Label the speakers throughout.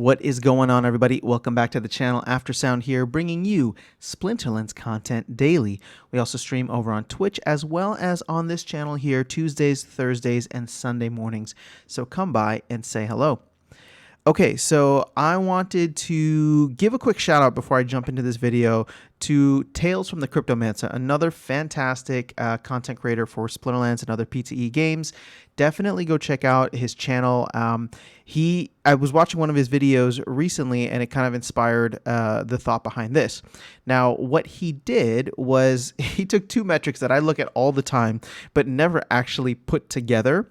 Speaker 1: What is going on, everybody? Welcome back to the channel. Aftersound here, bringing you Splinterlands content daily. We also stream over on Twitch as well as on this channel here Tuesdays, Thursdays, and Sunday mornings. So come by and say hello. Okay, so I wanted to give a quick shout out before I jump into this video to Tales from the Cryptomancer, another fantastic content creator for Splinterlands and other PTE games. Definitely go check out his channel. I was watching one of his videos recently, and it kind of inspired the thought behind this. Now, what he did was he took two metrics that I look at all the time, but never actually put together,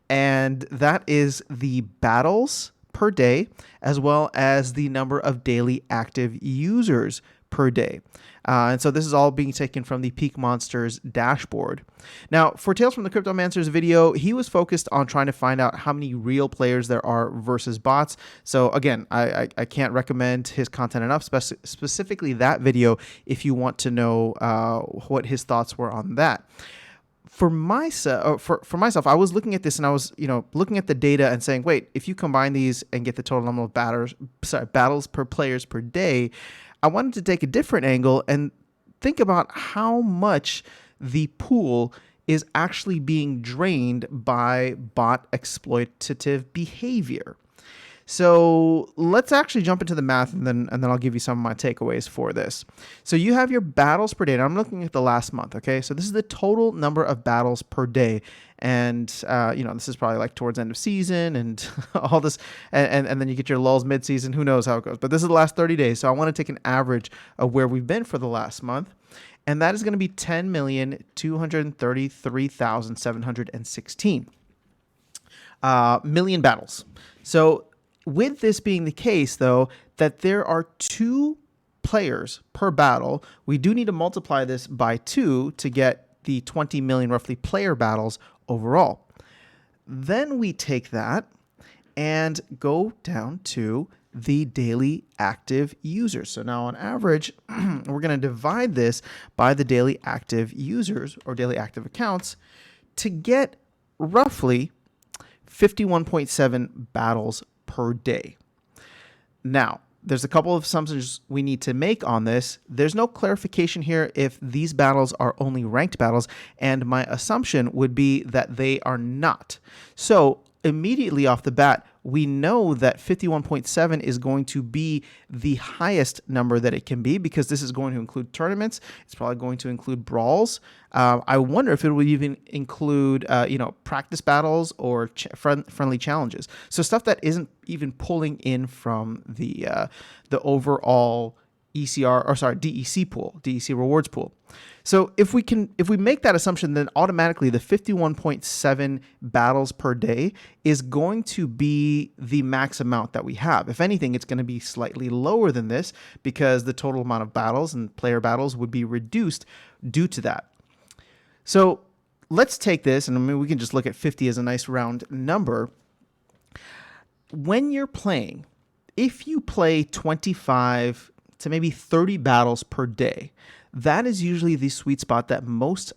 Speaker 1: and that is the battles per day, as well as the number of daily active users per day. And so this is all being taken from the Peak Monsters dashboard. Now, for Tales from the Cryptomancer's video, he was focused on trying to find out how many real players there are versus bots. So again, I can't recommend his content enough, specifically that video, if you want to know what his thoughts were on that. For myself, I was looking at this and I was, looking at the data and saying, wait, if you combine these and get the total number of battles per players per day, I wanted to take a different angle and think about how much the pool is actually being drained by bot exploitative behavior. So let's actually jump into the math, and then I'll give you some of my takeaways for this. So you have your battles per day. And I'm looking at the last month, okay? So this is the total number of battles per day. And, this is probably like towards end of season and all this. And then you get your lulls mid-season. Who knows how it goes. But this is the last 30 days. So I want to take an average of where we've been for the last month. And that is going to be 10,233,716 million battles. So with this being the case, though, that there are 2 players per battle, we do need to multiply this by 2 to get the 20 million roughly player battles overall. Then we take that and go down to the daily active users. So now on average, we're going to divide this by the daily active users or daily active accounts to get roughly 51.7 battles per day. Now, there's a couple of assumptions we need to make on this. There's no clarification here if these battles are only ranked battles, and my assumption would be that they are not. So immediately off the bat, we know that 51.7 is going to be the highest number that it can be because this is going to include tournaments. It's probably going to include brawls. I wonder if it would even include, practice battles or friendly challenges. So stuff that isn't even pulling in from the overall DEC pool, DEC rewards pool. So if we make that assumption, then automatically the 51.7 battles per day is going to be the max amount that we have. If anything, it's going to be slightly lower than this because the total amount of battles and player battles would be reduced due to that. So let's take this, and we can just look at 50 as a nice round number. When you're playing, if you play 25 to maybe 30 battles per day, that is usually the sweet spot that most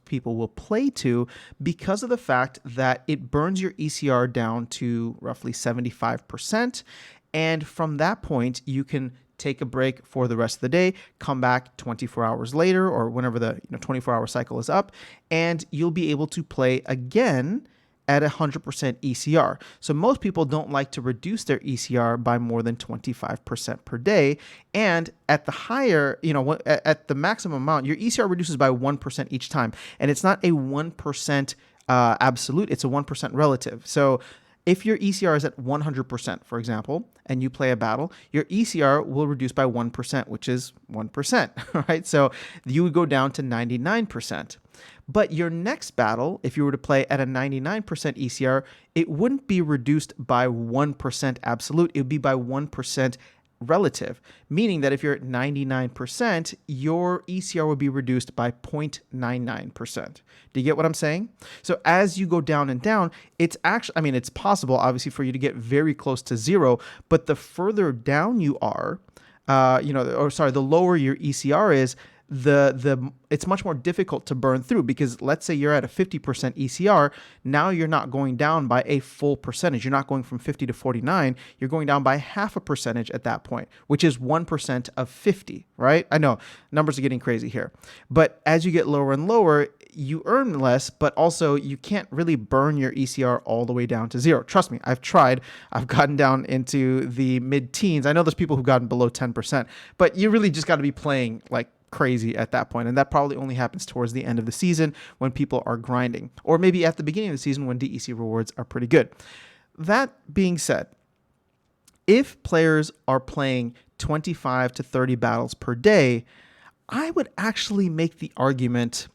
Speaker 1: people will play to because of the fact that it burns your ECR down to roughly 75%. And from that point, you can take a break for the rest of the day, come back 24 hours later or whenever the 24-hour cycle is up, and you'll be able to play again at 100% ECR. So most people don't like to reduce their ECR by more than 25% per day. And at the higher, at the maximum amount, your ECR reduces by 1% each time. And it's not a 1% absolute, it's a 1% relative. So if your ECR is at 100%, for example, and you play a battle, your ECR will reduce by 1%, which is 1%, right? So you would go down to 99%. But your next battle, if you were to play at a 99% ECR, it wouldn't be reduced by 1% absolute. It would be by 1% relative, meaning that if you're at 99%, your ECR would be reduced by 0.99%. Do you get what I'm saying? So as you go down and down, it's actually, it's possible, obviously, for you to get very close to 0, but the further down you are, the lower your ECR is, the it's much more difficult to burn through, because let's say you're at a 50% ECR. Now you're not going down by a full percentage. You're not going from 50 to 49. You're going down by half a percentage at that point, which is 1% of 50, right? I know numbers are getting crazy here, but as you get lower and lower, you earn less, but also you can't really burn your ECR all the way down to zero. Trust me, I've tried. I've gotten down into the mid-teens. I know there's people who've gotten below 10%, but you really just got to be playing like crazy at that point. And that probably only happens towards the end of the season when people are grinding, or maybe at the beginning of the season when DEC rewards are pretty good. That being said, if players are playing 25 to 30 battles per day, I would actually make the argument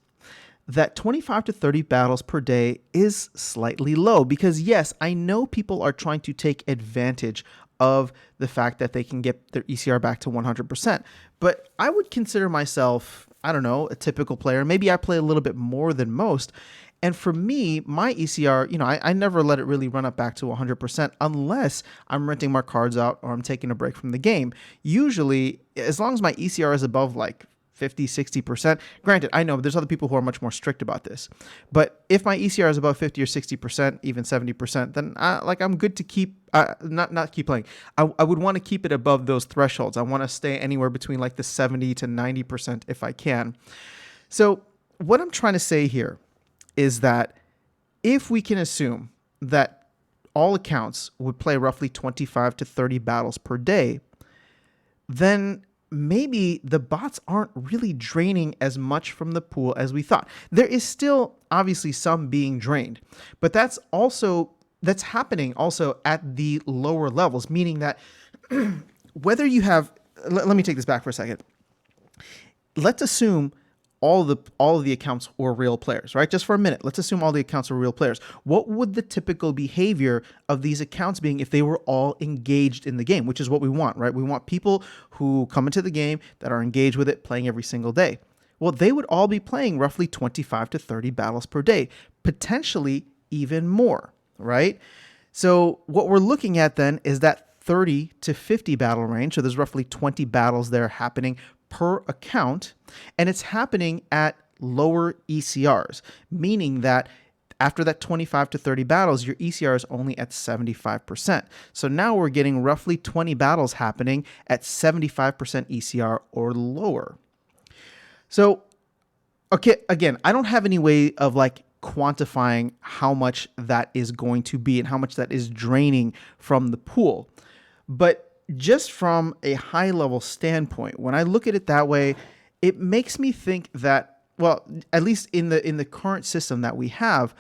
Speaker 1: that 25 to 30 battles per day is slightly low, because yes, I know people are trying to take advantage of the fact that they can get their ECR back to 100%. But I would consider myself, I don't know, a typical player. Maybe I play a little bit more than most. And for me, my ECR, I never let it really run up back to 100% unless I'm renting my cards out or I'm taking a break from the game. Usually, as long as my ECR is above like 50, 60%. Granted, I know there's other people who are much more strict about this, but if my ECR is above 50 or 60%, even 70%, then I'm good to keep, not keep playing. I would want to keep it above those thresholds. I want to stay anywhere between like the 70 to 90% if I can. So what I'm trying to say here is that if we can assume that all accounts would play roughly 25 to 30 battles per day, then maybe the bots aren't really draining as much from the pool as we thought. There is still obviously some being drained, but that's happening also at the lower levels, meaning that whether you have, let me take this back for a second. Let's assume all of the accounts were real players, right? Just for a minute, let's assume all the accounts were real players. What would the typical behavior of these accounts being if they were all engaged in the game, which is what we want, right? We want people who come into the game that are engaged with it, playing every single day. Well, they would all be playing roughly 25 to 30 battles per day, potentially even more, right? So what we're looking at then is that 30 to 50 battle range. So there's roughly 20 battles there happening per account, and it's happening at lower ECRs, meaning that after that 25 to 30 battles, your ECR is only at 75%. So now we're getting roughly 20 battles happening at 75% ECR or lower. So, okay, again, I don't have any way of like quantifying how much that is going to be and how much that is draining from the pool. But just from a high level standpoint, when I look at it that way, it makes me think that, well, at least in the current system that we have,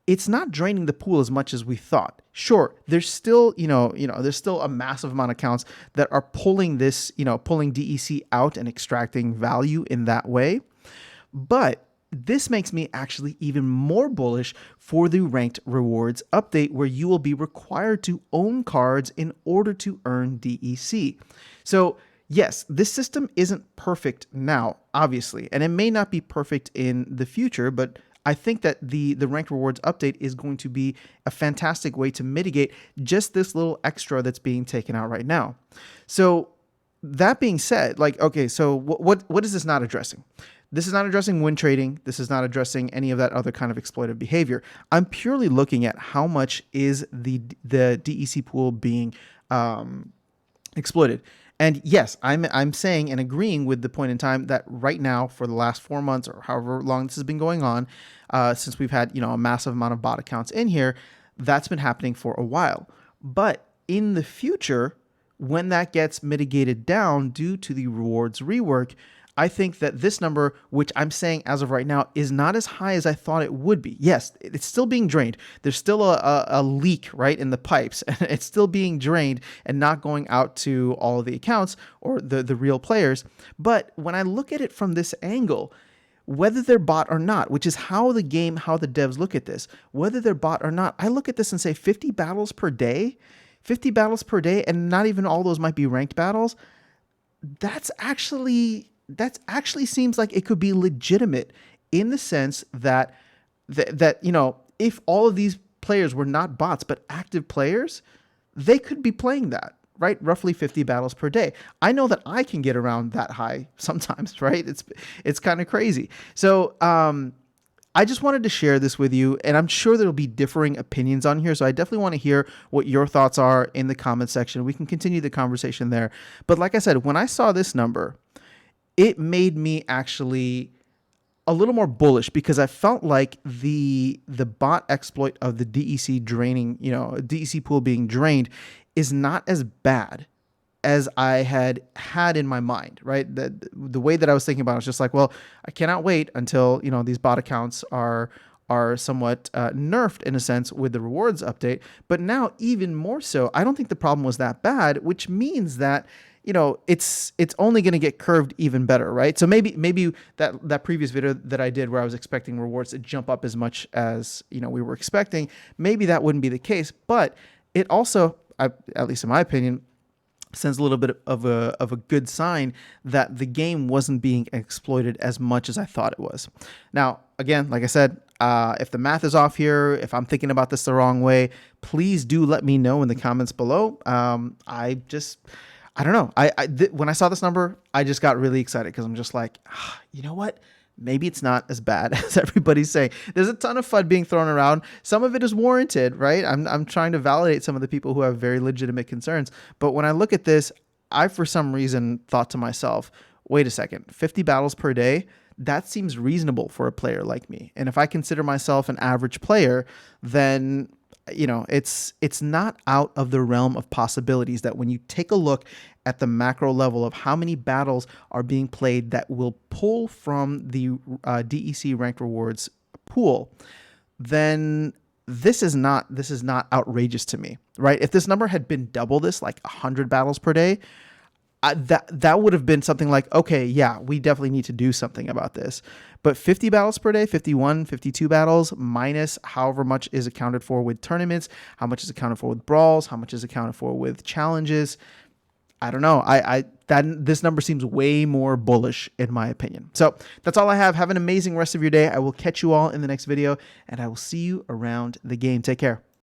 Speaker 1: it's not draining the pool as much as we thought. Sure, there's still, there's still a massive amount of accounts that are pulling this, pulling DEC out and extracting value in that way. But this makes me actually even more bullish for the ranked rewards update, where you will be required to own cards in order to earn DEC. So yes, this system isn't perfect now, obviously, and it may not be perfect in the future, but I think that the ranked rewards update is going to be a fantastic way to mitigate just this little extra that's being taken out right now. So that being said, okay, so what is this not addressing? This is not addressing win trading. This is not addressing any of that other kind of exploitive behavior. I'm purely looking at how much is the DEC pool being exploited. And yes, I'm saying and agreeing with the point in time that right now, for the last 4 months or however long this has been going on, since we've had a massive amount of bot accounts in here, that's been happening for a while. But in the future, when that gets mitigated down due to the rewards rework, I think that this number, which I'm saying as of right now, is not as high as I thought it would be. Yes, it's still being drained. There's still a leak, right, in the pipes. It's still being drained and not going out to all of the accounts or the real players. But when I look at it from this angle, whether they're bot or not, which is how the devs look at this, whether they're bot or not, I look at this and say 50 battles per day, and not even all those might be ranked battles. That actually seems like it could be legitimate, in the sense that if all of these players were not bots but active players, they could be playing that, right? Roughly 50 battles per day. I know that I can get around that high sometimes, right? It's kind of crazy. So I just wanted to share this with you, and I'm sure there'll be differing opinions on here. So I definitely want to hear what your thoughts are in the comment section. We can continue the conversation there. But like I said, when I saw this number, it made me actually a little more bullish because I felt like the bot exploit of the DEC draining, DEC pool being drained is not as bad as I had in my mind, right? The way that I was thinking about it was just like, well, I cannot wait until, these bot accounts are somewhat nerfed in a sense with the rewards update. But now even more so, I don't think the problem was that bad, which means that it's only going to get curved even better, right? So maybe that previous video that I did where I was expecting rewards to jump up as much as we were expecting, maybe that wouldn't be the case. But it also, at least in my opinion, sends a little bit of a good sign that the game wasn't being exploited as much as I thought it was. Now, again, like I said, if the math is off here, if I'm thinking about this the wrong way, please do let me know in the comments below. I don't know. When I saw this number, I just got really excited because I'm just like, you know what? Maybe it's not as bad as everybody's saying. There's a ton of FUD being thrown around. Some of it is warranted, right? I'm trying to validate some of the people who have very legitimate concerns. But when I look at this, I, for some reason, thought to myself, wait a second, 50 battles per day? That seems reasonable for a player like me. And if I consider myself an average player, then it's not out of the realm of possibilities that when you take a look at the macro level of how many battles are being played that will pull from the DEC ranked rewards pool, then this is not outrageous to me, right? If this number had been double this, like 100 battles per day, that would have been something like, okay, yeah, we definitely need to do something about this. But 50 battles per day, 51, 52 battles, minus however much is accounted for with tournaments, how much is accounted for with brawls, how much is accounted for with challenges. I don't know. This number seems way more bullish in my opinion. So that's all I have. Have an amazing rest of your day. I will catch you all in the next video, and I will see you around the game. Take care.